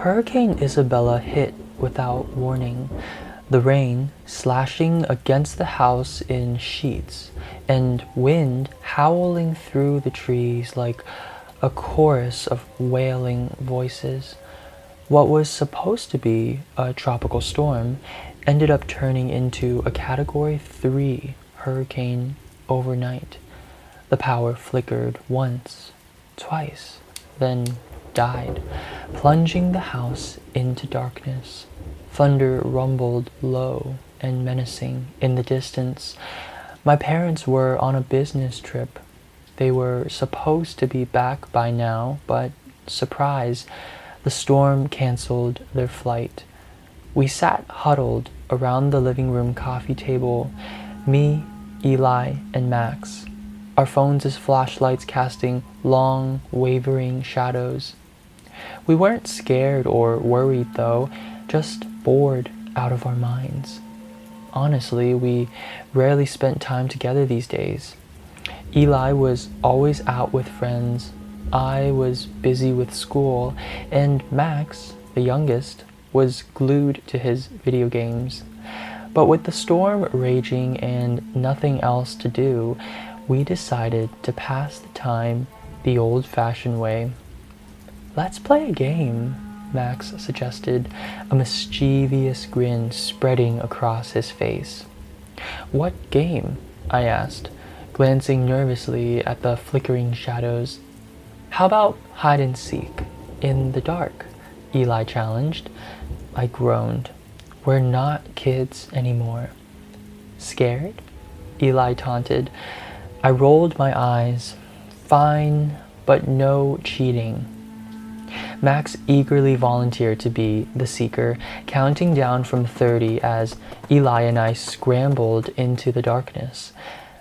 Hurricane Isabella hit without warning, the rain slashing against the house in sheets, and wind howling through the trees like a chorus of wailing voices. What was supposed to be a tropical storm ended up turning into a Category 3 hurricane overnight. The power flickered once, twice, then died, plunging the house into darkness. Thunder rumbled low and menacing in the distance. My parents were on a business trip. They were supposed to be back by now, but surprise, the storm canceled their flight. We sat huddled around the living room coffee table, me, Eli, and Max, our phones as flashlights casting long, wavering shadows. We weren't scared or worried though, just bored out of our minds. Honestly, we rarely spent time together these days. Eli was always out with friends, I was busy with school, and Max, the youngest, was glued to his video games. But with the storm raging and nothing else to do, we decided to pass the time the old-fashioned way. "Let's play a game," Max suggested, a mischievous grin spreading across his face. "What game?" I asked, glancing nervously at the flickering shadows. "How about hide and seek in the dark?" Eli challenged. I groaned. "We're not kids anymore." "Scared?" Eli taunted. I rolled my eyes. "Fine, but no cheating." Max eagerly volunteered to be the seeker, counting down from 30 as Eli and I scrambled into the darkness.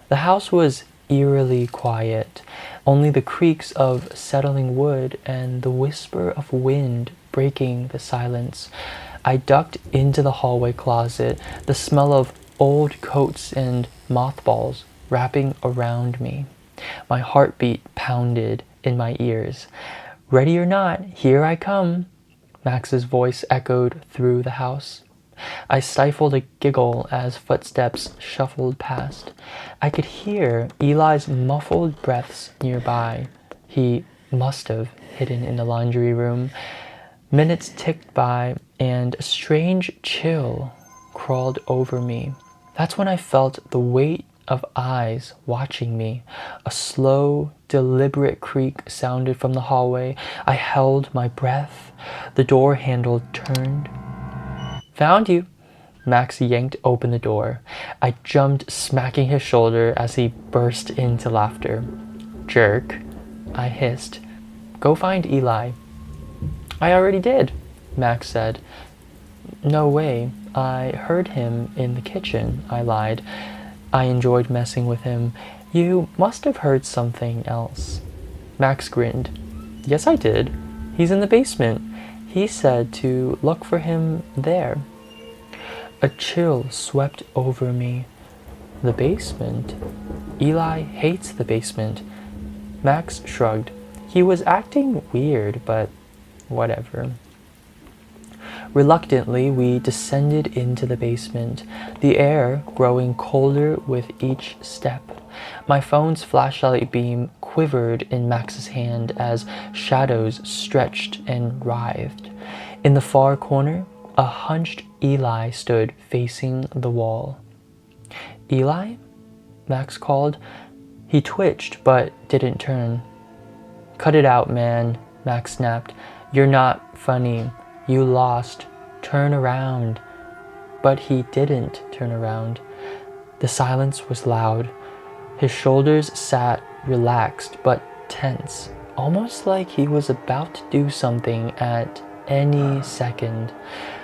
The house was eerily quiet, only the creaks of settling wood and the whisper of wind breaking the silence. I ducked into the hallway closet, the smell of old coats and mothballs wrapping around me. My heartbeat pounded in my ears. "Ready or not, here I come," Max's voice echoed through the house. I stifled a giggle as footsteps shuffled past. I could hear Eli's muffled breaths nearby. He must have hidden in the laundry room. Minutes ticked by, and a strange chill crawled over me. That's when I felt the weight of eyes watching me. A slow, deliberate creak sounded from the hallway. I held my breath. The door handle turned. "Found you." Max yanked open the door. I jumped, smacking his shoulder as he burst into laughter. "Jerk," I hissed. "Go find Eli." "I already did," Max said. "No way. I heard him in the kitchen," I lied. I enjoyed messing with him. "You must have heard something else." Max grinned. "Yes, I did. He's in the basement. He said to look for him there." A chill swept over me. The basement? Eli hates the basement. Max shrugged. He was acting weird, but whatever. Reluctantly, we descended into the basement, the air growing colder with each step. My phone's flashlight beam quivered in Max's hand as shadows stretched and writhed. In the far corner, a hunched Eli stood facing the wall. "Eli?" Max called. He twitched but didn't turn. "Cut it out, man," Max snapped. "You're not funny. You lost. Turn around." But he didn't turn around. The silence was loud. His shoulders sat relaxed but tense, almost like he was about to do something at any second.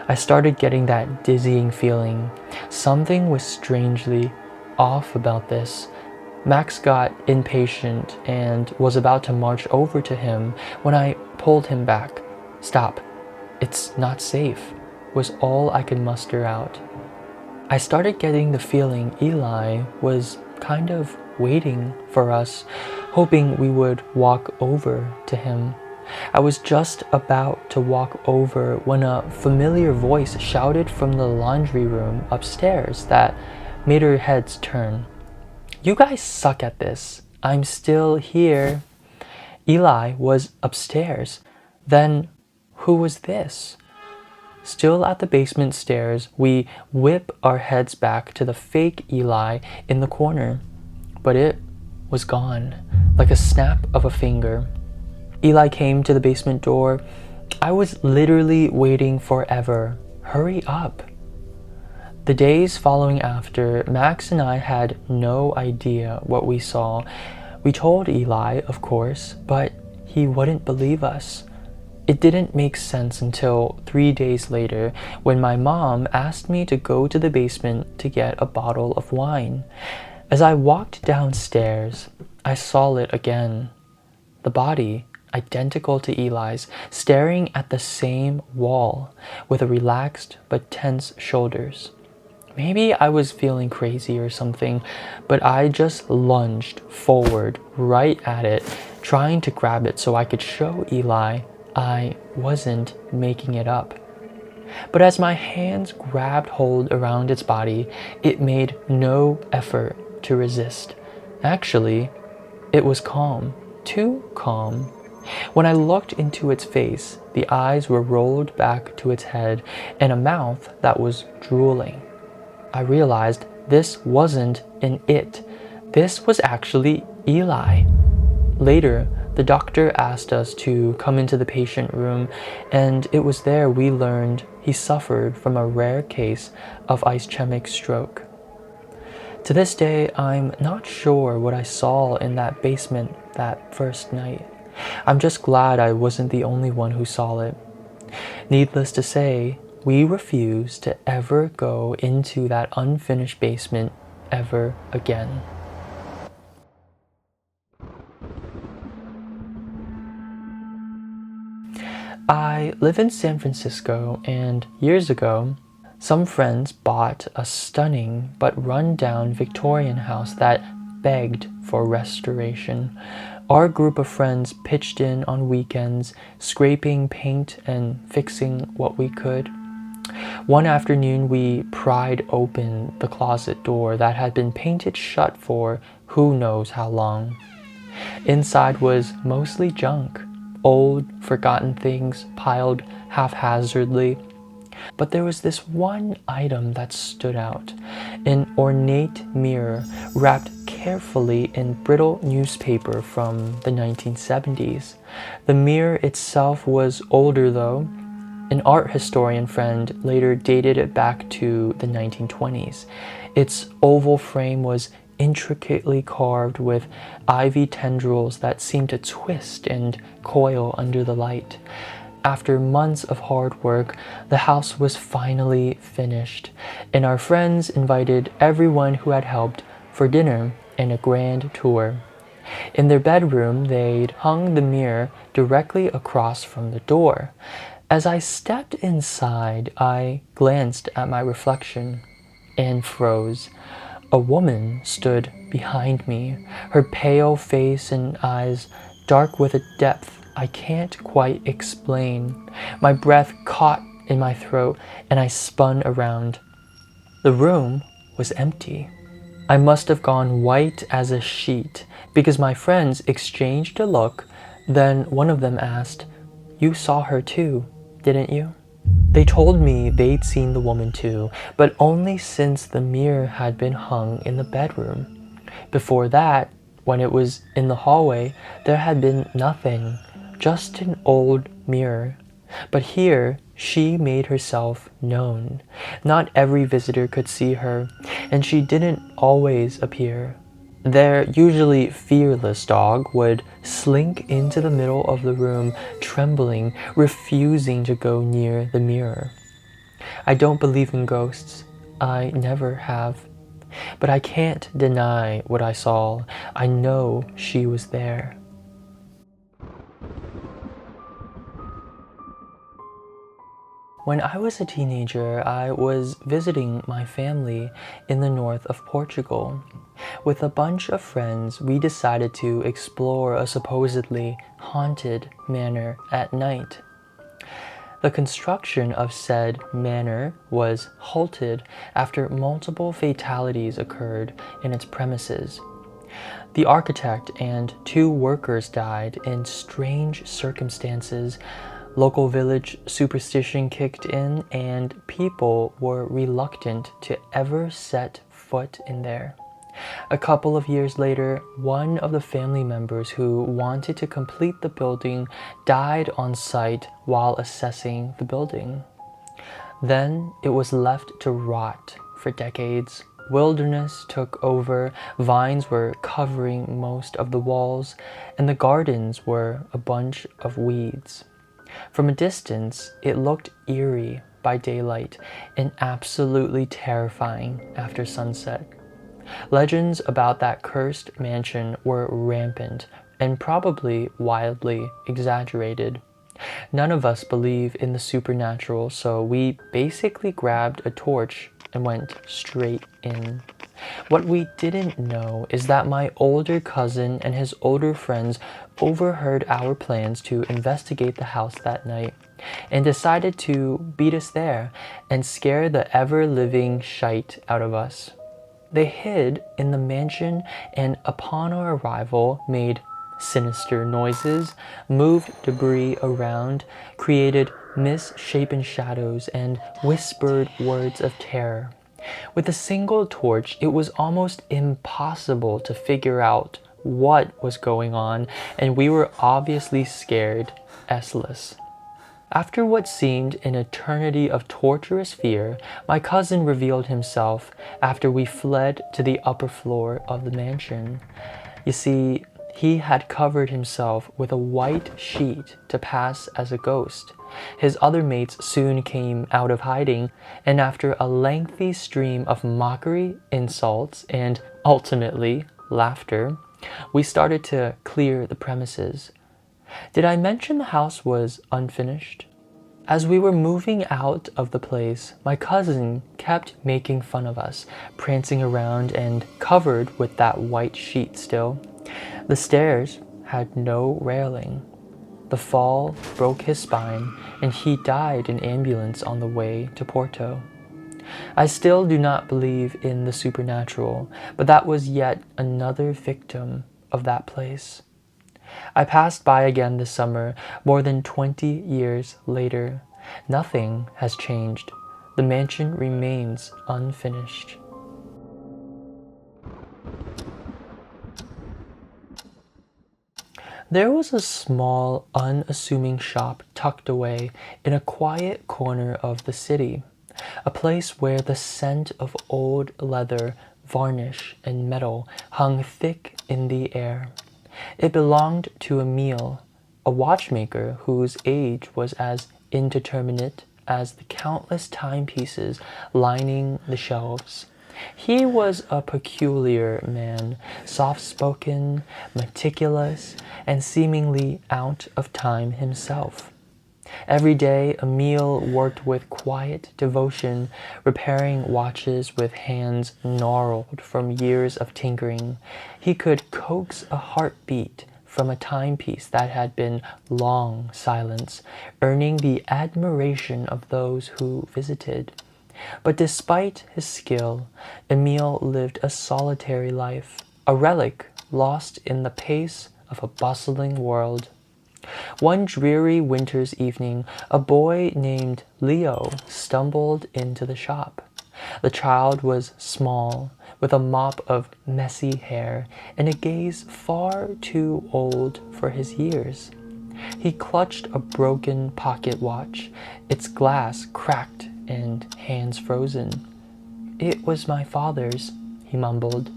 I started getting that dizzying feeling. Something was strangely off about this. Max got impatient and was about to march over to him when I pulled him back. "Stop. It's not safe," was all I could muster out. I started getting the feeling Eli was kind of waiting for us, hoping we would walk over to him. I was just about to walk over when a familiar voice shouted from the laundry room upstairs that made our heads turn. "You guys suck at this. I'm still here." Eli was upstairs. Then who was this? Still at the basement stairs, we whip our heads back to the fake Eli in the corner. But it was gone, like a snap of a finger. Eli came to the basement door. I was literally waiting forever. Hurry up. The days following after, Max and I had no idea what we saw. We told Eli, of course, but he wouldn't believe us. It didn't make sense until 3 days later when my mom asked me to go to the basement to get a bottle of wine. As I walked downstairs, I saw it again. The body, identical to Eli's, staring at the same wall with relaxed but tense shoulders. Maybe I was feeling crazy or something, but I just lunged forward right at it, trying to grab it so I could show Eli I wasn't making it up. But as my hands grabbed hold around its body, it made no effort to resist. Actually, it was calm, too calm. When I looked into its face, the eyes were rolled back to its head and a mouth that was drooling. I realized this wasn't an it. This was actually Eli. Later, the doctor asked us to come into the patient room, and it was there we learned he suffered from a rare case of ischemic stroke. To this day, I'm not sure what I saw in that basement that first night. I'm just glad I wasn't the only one who saw it. Needless to say, we refused to ever go into that unfinished basement ever again. I live in San Francisco, and years ago, some friends bought a stunning but run-down Victorian house that begged for restoration. Our group of friends pitched in on weekends, scraping paint and fixing what we could. One afternoon, we pried open the closet door that had been painted shut for who knows how long. Inside was mostly junk, old, forgotten things piled haphazardly. But there was this one item that stood out, an ornate mirror wrapped carefully in brittle newspaper from the 1970s. The mirror itself was older though. An art historian friend later dated it back to the 1920s. Its oval frame was intricately carved with ivy tendrils that seemed to twist and coil under the light. After months of hard work, the house was finally finished, and our friends invited everyone who had helped for dinner and a grand tour. In their bedroom, they'd hung the mirror directly across from the door. As I stepped inside, I glanced at my reflection and froze. A woman stood behind me, her pale face and eyes dark with a depth I can't quite explain. My breath caught in my throat and I spun around. The room was empty. I must have gone white as a sheet because my friends exchanged a look. Then one of them asked, "You saw her too, didn't you?" They told me they'd seen the woman too, but only since the mirror had been hung in the bedroom. Before that, when it was in the hallway, there had been nothing, just an old mirror. But here, she made herself known. Not every visitor could see her, and she didn't always appear. Their usually fearless dog would slink into the middle of the room, trembling, refusing to go near the mirror. I don't believe in ghosts. I never have. But I can't deny what I saw. I know she was there. When I was a teenager, I was visiting my family in the north of Portugal. With a bunch of friends, we decided to explore a supposedly haunted manor at night. The construction of said manor was halted after multiple fatalities occurred in its premises. The architect and 2 workers died in strange circumstances. Local village superstition kicked in, and people were reluctant to ever set foot in there. A couple of years later, one of the family members who wanted to complete the building died on site while assessing the building. Then it was left to rot for decades. Wilderness took over, vines were covering most of the walls, and the gardens were a bunch of weeds. From a distance, it looked eerie by daylight and absolutely terrifying after sunset. Legends about that cursed mansion were rampant and probably wildly exaggerated. None of us believe in the supernatural, so we basically grabbed a torch and went straight in. What we didn't know is that my older cousin and his older friends overheard our plans to investigate the house that night and decided to beat us there and scare the ever-living shite out of us. They hid in the mansion and upon our arrival made sinister noises, moved debris around, created misshapen shadows, and whispered words of terror. With a single torch, it was almost impossible to figure out what was going on, and we were obviously scared S-less. After what seemed an eternity of torturous fear, my cousin revealed himself after we fled to the upper floor of the mansion. You see, he had covered himself with a white sheet to pass as a ghost. His other mates soon came out of hiding, and after a lengthy stream of mockery, insults, and ultimately laughter, we started to clear the premises. Did I mention the house was unfinished? As we were moving out of the place, my cousin kept making fun of us, prancing around and covered with that white sheet still. The stairs had no railing. The fall broke his spine, and he died in ambulance on the way to Porto. I still do not believe in the supernatural, but that was yet another victim of that place. I passed by again this summer, more than 20 years later. Nothing has changed. The mansion remains unfinished. There was a small, unassuming shop tucked away in a quiet corner of the city, a place where the scent of old leather, varnish, and metal hung thick in the air. It belonged to Emil, a watchmaker whose age was as indeterminate as the countless timepieces lining the shelves. He was a peculiar man, soft-spoken, meticulous, and seemingly out of time himself. Every day, Emil worked with quiet devotion, repairing watches with hands gnarled from years of tinkering. He could coax a heartbeat from a timepiece that had been long silence, earning the admiration of those who visited. But despite his skill, Emil lived a solitary life, a relic lost in the pace of a bustling world. One dreary winter's evening, a boy named Leo stumbled into the shop. The child was small, with a mop of messy hair and a gaze far too old for his years. He clutched a broken pocket watch, its glass cracked and hands frozen. "It was my father's," he mumbled.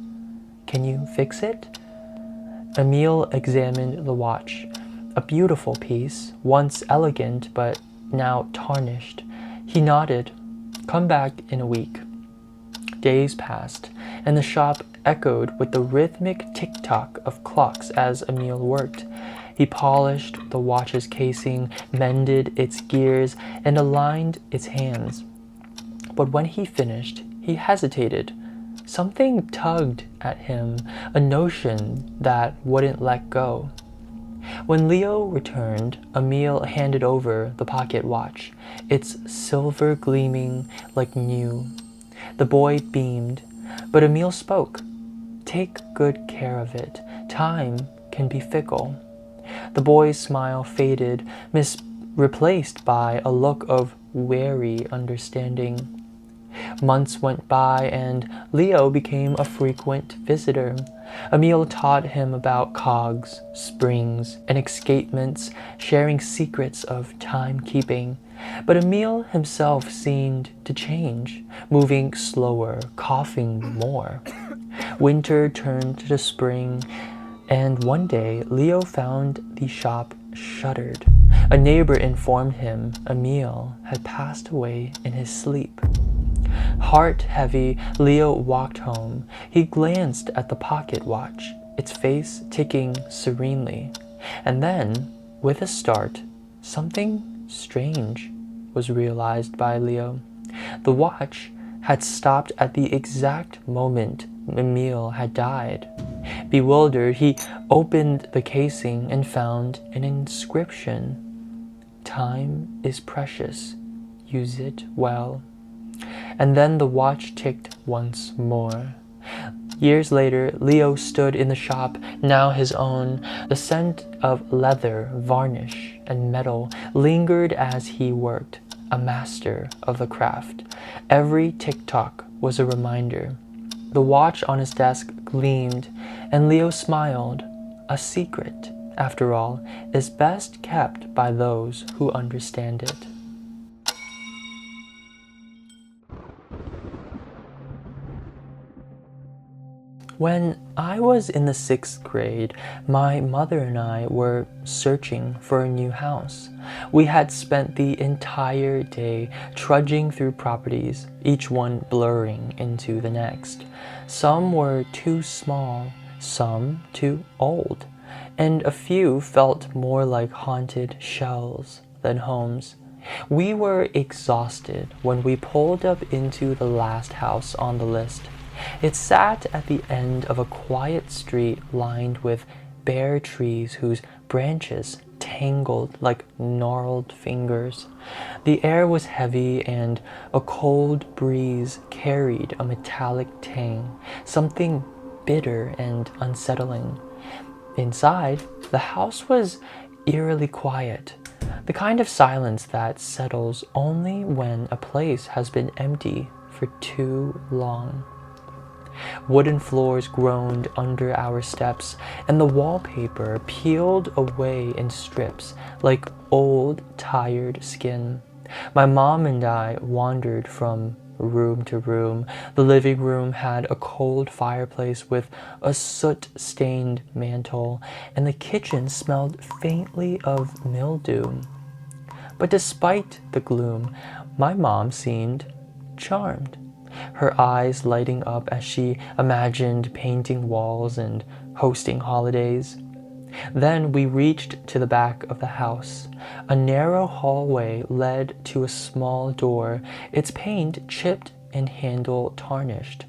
"Can you fix it?" Emil examined the watch. A beautiful piece, once elegant but now tarnished. He nodded. "Come back in a week." Days passed, and the shop echoed with the rhythmic tick-tock of clocks as Emil worked. He polished the watch's casing, mended its gears, and aligned its hands. But when he finished, he hesitated. Something tugged at him, a notion that wouldn't let go. When Leo returned, Emile handed over the pocket watch, its silver gleaming like new. The boy beamed, but Emile spoke. "Take good care of it. Time can be fickle." The boy's smile faded, replaced by a look of wary understanding. Months went by and Leo became a frequent visitor. Emile taught him about cogs, springs, and escapements, sharing secrets of timekeeping. But Emile himself seemed to change, moving slower, coughing more. Winter turned to spring, and one day Leo found the shop shuttered. A neighbor informed him Emile had passed away in his sleep. Heart heavy, Leo walked home. He glanced at the pocket watch, its face ticking serenely. And then, with a start, something strange was realized by Leo. The watch had stopped at the exact moment Emile had died. Bewildered, he opened the casing and found an inscription. "Time is precious. Use it well." And then the watch ticked once more. Years later, Leo stood in the shop, now his own. The scent of leather, varnish, and metal lingered as he worked, a master of the craft. Every tick-tock was a reminder. The watch on his desk gleamed, and Leo smiled. A secret, after all, is best kept by those who understand it. When I was in the 6th grade, my mother and I were searching for a new house. We had spent the entire day trudging through properties, each one blurring into the next. Some were too small, some too old, and a few felt more like haunted shells than homes. We were exhausted when we pulled up into the last house on the list. It sat at the end of a quiet street lined with bare trees whose branches tangled like gnarled fingers. The air was heavy and a cold breeze carried a metallic tang, something bitter and unsettling. Inside, the house was eerily quiet, the kind of silence that settles only when a place has been empty for too long. Wooden floors groaned under our steps, and the wallpaper peeled away in strips like old, tired skin. My mom and I wandered from room to room. The living room had a cold fireplace with a soot-stained mantel, and the kitchen smelled faintly of mildew. But despite the gloom, my mom seemed charmed, her eyes lighting up as she imagined painting walls and hosting holidays. Then we reached to the back of the house. A narrow hallway led to a small door, its paint chipped and handle tarnished.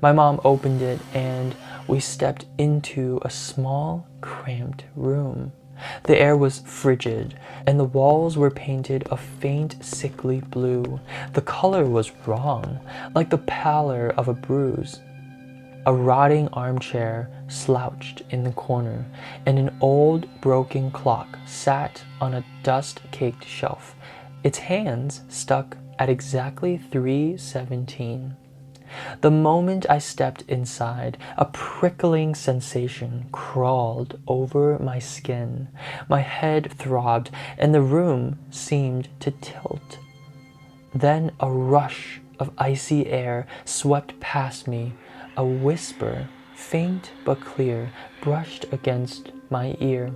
My mom opened it and we stepped into a small, cramped room. The air was frigid, and the walls were painted a faint, sickly blue. The color was wrong, like the pallor of a bruise. A rotting armchair slouched in the corner, and an old, broken clock sat on a dust-caked shelf, its hands stuck at exactly 3:17. The moment I stepped inside, a prickling sensation crawled over my skin. My head throbbed, and the room seemed to tilt. Then a rush of icy air swept past me. A whisper, faint but clear, brushed against my ear.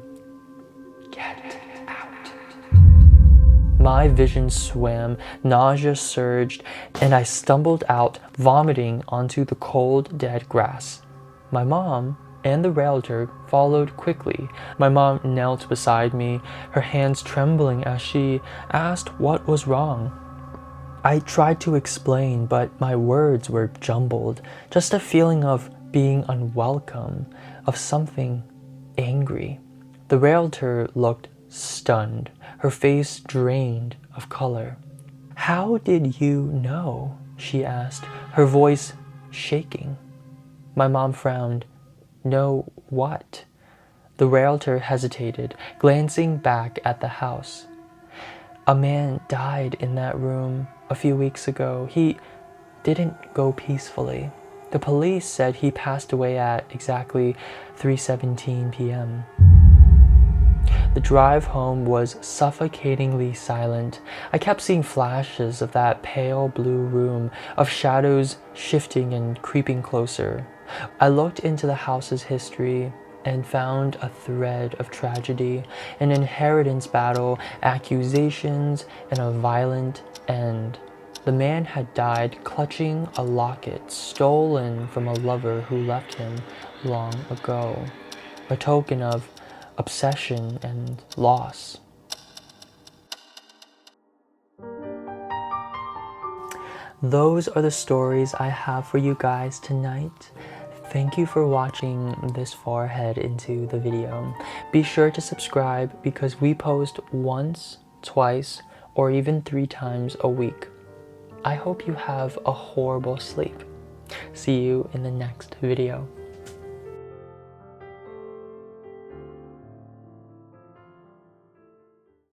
"Get out." My vision swam, nausea surged, and I stumbled out, vomiting onto the cold, dead grass. My mom and the realtor followed quickly. My mom knelt beside me, her hands trembling as she asked what was wrong. I tried to explain, but my words were jumbled. Just a feeling of being unwelcome, of something angry. The realtor looked stunned, her face drained of color. "How did you know?" she asked, her voice shaking. My mom frowned. "Know what?" The realtor hesitated, glancing back at the house. "A man died in that room a few weeks ago. He didn't go peacefully. The police said he passed away at exactly 3:17 p.m. The drive home was suffocatingly silent. I kept seeing flashes of that pale blue room, of shadows shifting and creeping closer. I looked into the house's history and found a thread of tragedy, an inheritance battle, accusations, and a violent end. The man had died clutching a locket stolen from a lover who left him long ago, a token of obsession and loss. Those are the stories I have for you guys tonight. Thank you for watching this far ahead into the video. Be sure to subscribe because we post once, twice, or even 3 times a week. I hope you have a horrible sleep. See you in the next video.